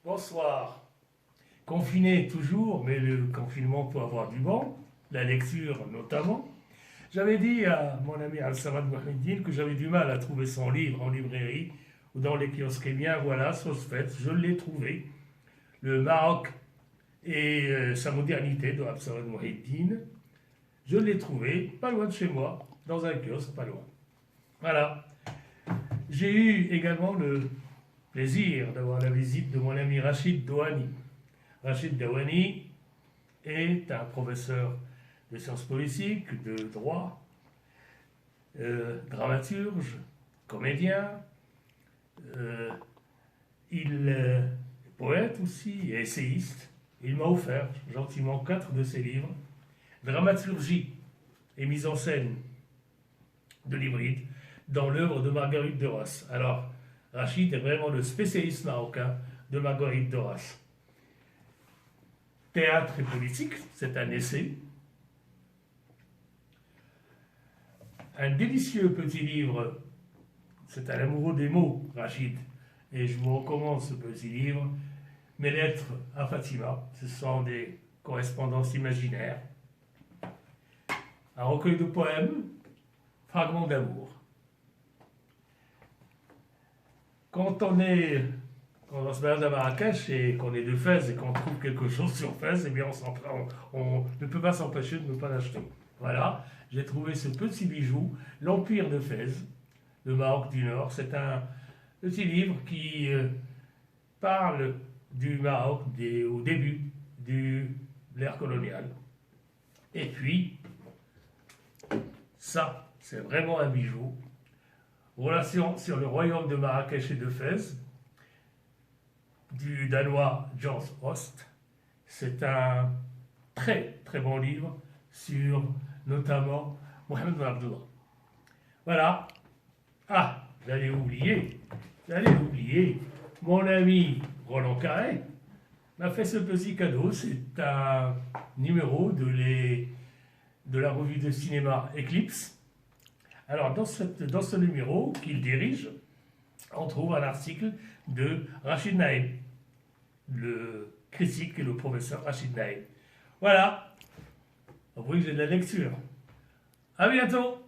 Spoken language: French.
Bonsoir. Confiné toujours, mais le confinement peut avoir du bon, la lecture notamment. J'avais dit à mon ami Al-Samad Mohamedine que j'avais du mal à trouver son livre en librairie ou dans les kiosques. Eh bien voilà, chose faite, je l'ai trouvé. Le Maroc et sa modernité de Al-Samad Mohamedine. Je l'ai trouvé, pas loin de chez moi, dans un kiosque, pas loin. Voilà. J'ai eu également le plaisir d'avoir la visite de mon ami Rachid Douani. Rachid Douani est un professeur de sciences politiques, de droit, dramaturge, comédien. Il est poète aussi et essayiste. Il m'a offert gentiment 4 de ses livres. Dramaturgie et mise en scène de l'hybride dans l'œuvre de Marguerite Duras. Alors, Rachid est vraiment le spécialiste marocain de Marguerite Duras. Théâtre et politique, c'est un essai. Un délicieux petit livre, c'est un amoureux des mots, Rachid, et je vous recommande ce petit livre. Mes lettres à Fatima, ce sont des correspondances imaginaires. Un recueil de poèmes, fragments d'amour. Quand on se balade à Marrakech et qu'on est de Fès et qu'on trouve quelque chose sur Fès, eh bien on ne peut pas s'empêcher de ne pas l'acheter. Voilà, j'ai trouvé ce petit bijou, l'Empire de Fès, le Maroc du Nord. C'est un petit livre qui parle du Maroc au début de l'ère coloniale. Et puis, ça, c'est vraiment un bijou. Relation sur le royaume de Marrakech et de Fès, du Danois George Host. C'est un très très bon livre sur notamment Mohamed Ben Abdallah. Voilà. Ah, j'allais oublier. Mon ami Roland Carré m'a fait ce petit cadeau. C'est un numéro de la revue de cinéma Eclipse. Alors, dans ce numéro qu'il dirige, on trouve un article de Rachid Naïm, le critique et le professeur Rachid Naïm. Voilà, vous voyez que j'ai de la lecture. À bientôt.